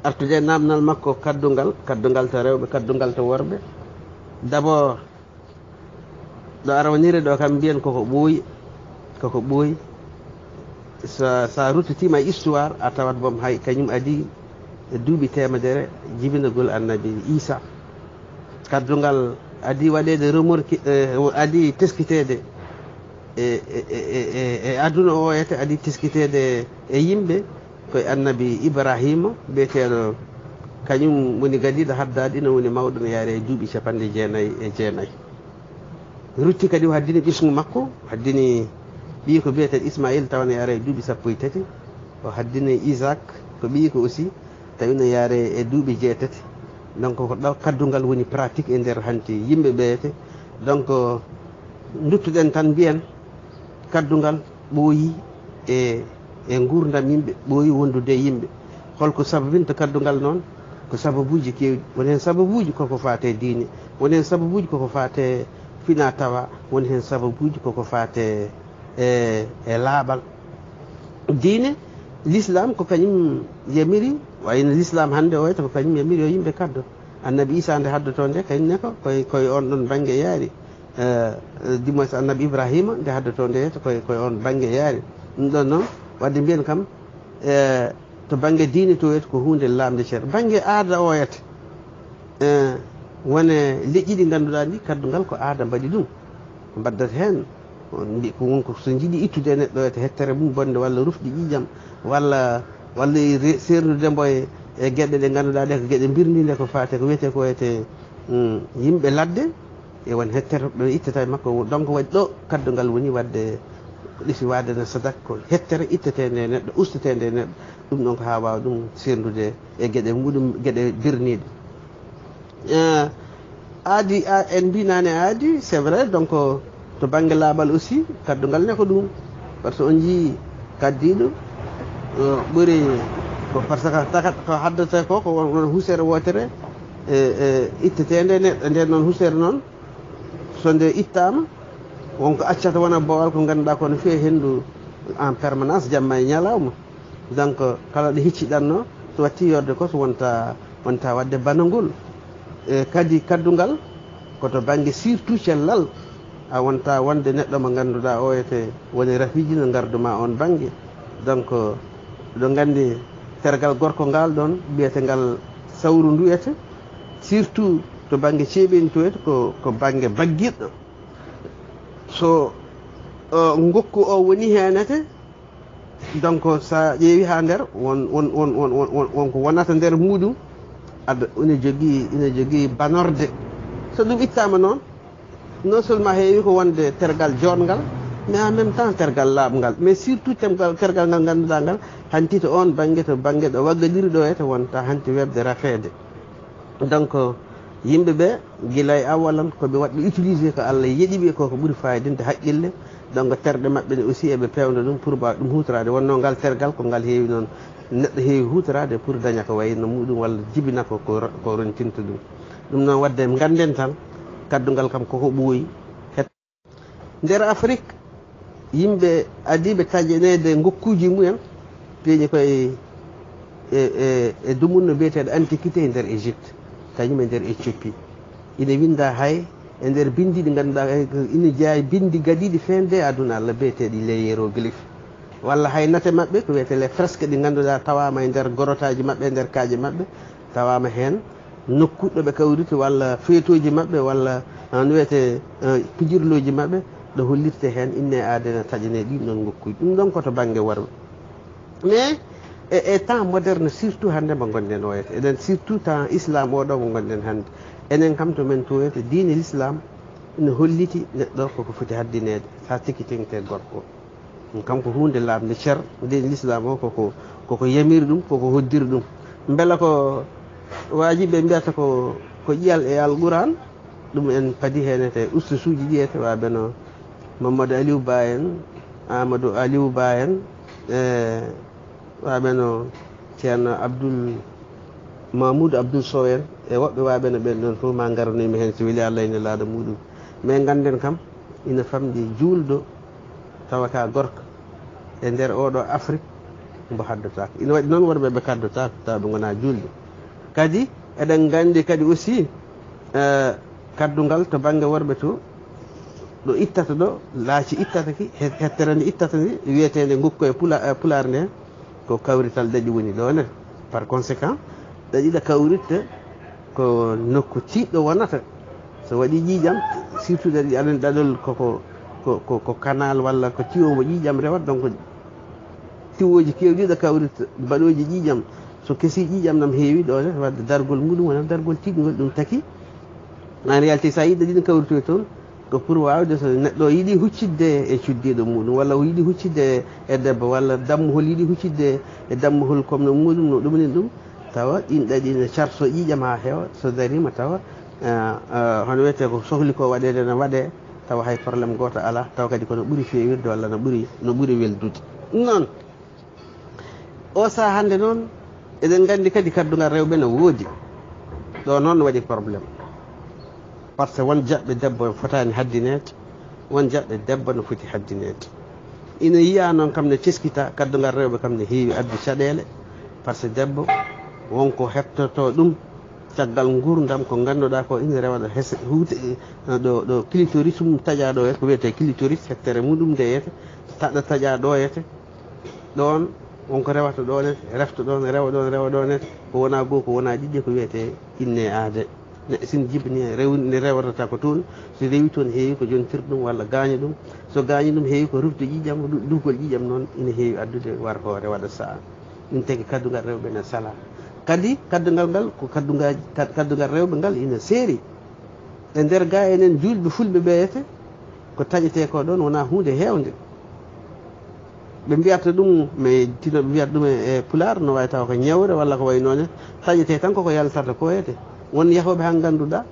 artude namdal makko kaddungal to rewɓe kaddungal to worɓe d' abord ɗo arawnire ɗo kam mbiyen koko ɓooyi sa ruttitima histoire a tawat boom hay kañum adi e duuɓi temedere jibinagol annabi Isa kaddungal adi waɗede remorque adi teskitede e aduna o yete adi teskitede e yimɓe koye annabi Ibrahima biyeteɗo kañum woni gadiɗo haddade ina woni mawɗo no yaari e duuɓi 99 rutti kadi o haddini ɓisgu makko haddini ɓii ko biyeteɗo Ismaïl tawa no yaara e duuɓi 13 o haddini Isaac ko ɓii ko aussi tawi no yaare e duuɓi 6 donc ko ɗo kaddungal woni pratique e nder hanti yimɓe ɓeyete donc duttuɗen tan mbiyen kaddungal ɓooyi e gurdam yimɓe ɓooyi wondude yimɓe holko sababinta kaddungal noon ko sababuji kewɗi woni hen sababuji koko fate diine woni hen sababuji koko fate fina tawa woni hen sababuji koko fate e laaɓal diine l'islam ko kañum yamiri wayno l'islam hannde o wayta ko kañum yamiri yo yimɓe kaddo annabi Isa nde haddoto nde kañumne ko koye on ɗon banggue yaari dimois annabi Ibrahima nde haddoto nde yeyta koye on banggue yaari ɗum ɗon noon wadde mbiyen kam to banggue diine to wiyata ko hunde lamde ceer banggue aada o yata wone leƴƴi ɗi ngannduɗaa ndi kaddungal ko aada mbaɗi ɗum ko mbaddata heen mbi ko wonko so jiɗi ittude neɗɗo wiyata hettere mum bonde walla rufɗi ƴiƴam walla sernude mbo e geɗe ɗe ngannduɗaa ɗe ko geɗe mbirnide ko faate ko wiyete ko wiyete yimɓe ladde e won hettere ɗo ittata e makko donc waɗi ɗo kaddungal woni wadde ɗifi wade no sadak ko hettere ittetende e neɗɗo ustetende e neɗɗo ɗum ɗon ko ha wawa ɗum serndude e gueɗe muɗum gueɗe birniɗe aadi en mbinani aadi c'est vrai donc to banggue laaɓal aussi kaddungal ne ko ɗum par ce que on jii kaddiɗo ɓuuri ko par ce que takat ko haddata ko won husere wotere ittetende neɗɗo nden noon husere noon so nde ittama wonko accata wona bowal ko ganduɗa kono fewi hendu en permanence jamma e ñalawma donc kala ɗo hicciɗanno so watti yorde ko so wonta wadde banagol kadi kaddungal koto banggue surtout cellal a wonta wonde neɗɗo mo ganduɗa o wiyete woni rafiji no garduma on banggue donc ɗo gandi tergal gorko ngal ɗon biyetegal sawru ndu wiyete surtout to banggue ceeɓeni to wiyete ko banggue bagguiɗɗo so ngokku o woni henete donc sa ƴeewi ha nder wonko wonata nder muɗum aɗa ina jogui banorde so ɗum ittama noon non seulement heewi ko wonde tergal jotgal mais en même temps tergal laaɓgal mais surtout tergal ngal ganduɗa ngal hanti to on banggue to banggue ɗo waggadiri ɗo ete wonta hanti webde rafede donc yimɓeɓe guila e awalan koɓe waɗɓe utilisé ko Allah yeeɗiɓe koko ɓuuri fayidinde haqqille donc terɗe mabɓe ne aussi eɓe pewda ɗum pour mbawa ɗum hutorade wonno ngal tergal ko ngal heewi noon neɗɗo heewi hutorade pour daña ko wayno muɗum walla jibina ko rontinta ɗum noon wadde ganden tan kaddungal kam koko ɓooyi nder Afrique yimɓe adiɓe taƴenede ngokkuji mumen peeñi koye e dumunno biyeteɗo antiquité e nder Égypte kañum e nder Éthiopie ina winda hay e nder bindi ɗi ganduɗa ina jeeya bindi gadiɗi feende aduna Allah biyeteɗi les hiéroglyphes walla hay nate mabɓe ko wiyete les fresques ɗi ganduɗa tawama e nder gorotaji mabɓe e nder kaaje mabɓe tawama hen nokkuɗo ɓe kawriti walla feetoji mabɓe walla no wiyete pijirloji mabɓe ɗo hollirte hen inne adena taƴane ɗin ɗon ngokkuji ɗum ɗon koto banggue worɓe mais e temps moderne surtout hande mo gonɗen o wiyete eɗen surtout temps islam oɗo mo gonɗen hande enen kam to men to wiyete diine l'islam ene holliti neɗɗo koko foti haddinede sa tikkitingte gorko ɗum kam ko hunde lamde ceer diine l'islam o koko yamiri ɗum koko hoddiri ɗum beela ko wajiɓe mbiyata ko ƴiyal e alquran ɗum en paadi henete ustusuji ɗiyete wabeno Mamadou Aliou Ba en Amadou Aliou Ba en waɓeno ceerno Mamoudou Abdoul Sow en e woɓɓe waɓeno ɓen ɗon fof ma garanimi hen so weeli Allah ene laaɗa muɗum mais ganden kam ina famɗi juulɗo tawa ka gorko e nder oɗo Afrique mbo haddotako ina waɗi noon worɓe ɓe kaddotako tawa ɓe gona julɓe kadi eɗen gandi kadi aussi kaddugal to banggue worɓe to ɗo ittata ɗo laaci ittata ki hettere nde ittata ndi wiyetede gukko e pular nde ko kawrital ɗaɗi woni ɗo ne par conséquent ɗaɗiɗa kawritte ko nokku tiɗɗo wonata so waɗi ƴiƴam surtout ɗaɗi aɗa ɗaɗol ko canal walla ko tiwo mo ƴiƴam rewat donc tiwoji kewɗiɗo kawritta mbaɗoji ƴiƴam so kesi ƴiƴam nam heewi ɗo ne wadde dargol muɗum wonata dargol tiɗgol ɗum taki en réalité sa yiɗi ɗaɗiɗo kawritoy toon ko pour wawde so neɗɗo yiiɗi huccidde e cuddiɗo muɗum walla o yiiɗi huccidde e debbo walla dammuhol yiiɗi huccidde e dammuhol comme no muɗum no ɗumni ɗum tawa ɗin ɗaɗi ne carso ƴiƴam ha heewa so darima tawa hono wiyete ko sohli ko waɗede ne waɗe tawa hay probléme goto ala tawa kadi kono ɓuuri fewirde walla no ɓuuri weldude noon o saha hande noon eɗen gandi kadi kaddugal rewɓe ne woodi ɗo noon waɗi probléme par ce que won jaɓɓe debbo fotani haddinede won jaɓɓe debbo no foti haddinede ina yiya noon kam ne teskita kaddugal rewɓe kam ne heewi addu caɗele par ce que debbo wonko heptoto ɗum caggal gurdam ko ganduɗa ko ina rewa ɗo ɗo clitoris mum taƴa ɗo yete ko wiyete clitoris hettere muɗum nde yete taɗa taƴa ɗo yete ɗon wonko rewata ɗonete refta ɗon rewa ɗon rewa ɗonete ko wona goho ko wona ɗiɗi ko wiyete inne aade neɗɗo sin jibini ne rewatata ko toon so rewi toon heewi ko jontir ɗum walla gaña ɗum so gañi ɗum heewi ko rufde ƴiƴam ɗugol ƴiƴam noon ina heewi addude war hoore waɗa saha ɗum tagi kaddugal rewɓe ne sala kadi kaddugal ngal ko kaddugal rewɓe ngal ina seeri e nder ga enen julɓe fulɓe ɓeyete ko taƴete ko ɗon wona hunde hewde ɓe mbiyata ɗum mais tino ɓe mbiyata ɗum e pular no wawi taw ko ñewre walla ko way noone taƴete tan koko yaltata koyede won yahoɓe han ganduɗa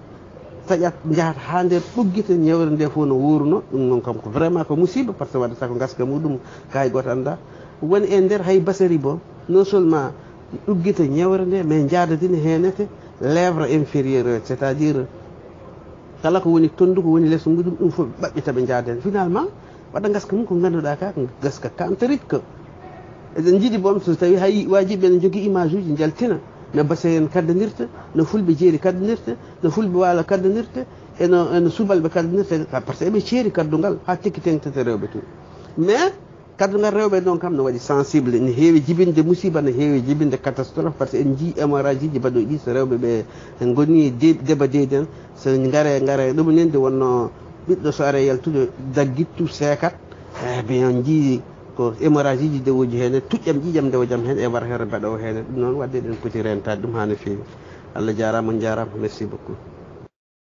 taƴat jahata ha nder ɗuggita ñewre nde fof no wuruno ɗum noon kam ko vraiment ko musiba par ce que waɗata ko gaska muɗum kay goto anda woni e nder hay basari bo non seulement ɗuggita ñewre nde mais jadadina henete lèvre inférieure c' est à dire kala ko woni tondu ko woni less muɗum ɗum fof ɓaɓɓita ɓe jaden finalement waɗa gaska mum ko ganduɗa ka ko gaska kantarit que eɗen jiiɗi boom so tawi hay wajiɓe ne jogui image uji jaltina no base en kaddanirta no fulɓe jeeri kaddanirta no fulɓe waalo kaddanirta eno subalɓe kaddanirta par ce que eɓe ceeri kaddugal ha tekki tengtete rewɓe to mais kaddugal rewɓe noon kam no waɗi sensible ne heewi jibinde musiba ne heewi jibinde catastrophe par ce que en jii hémorragie ji mbaɗo ɗi so rewɓe ɓe goni déba deyden so gaare ɗum nende wonno ɓiɗɗo so are yaltude daggittu seekat ɓe on jii ko hémorragie ji dewoji hene tuƴƴam ƴiƴam ndewo jaam hen e war here mbaɗo hene ɗum noon wadde eɗen poti rentade ɗum ha no feewi Allah jarama on jarama merci beaucoup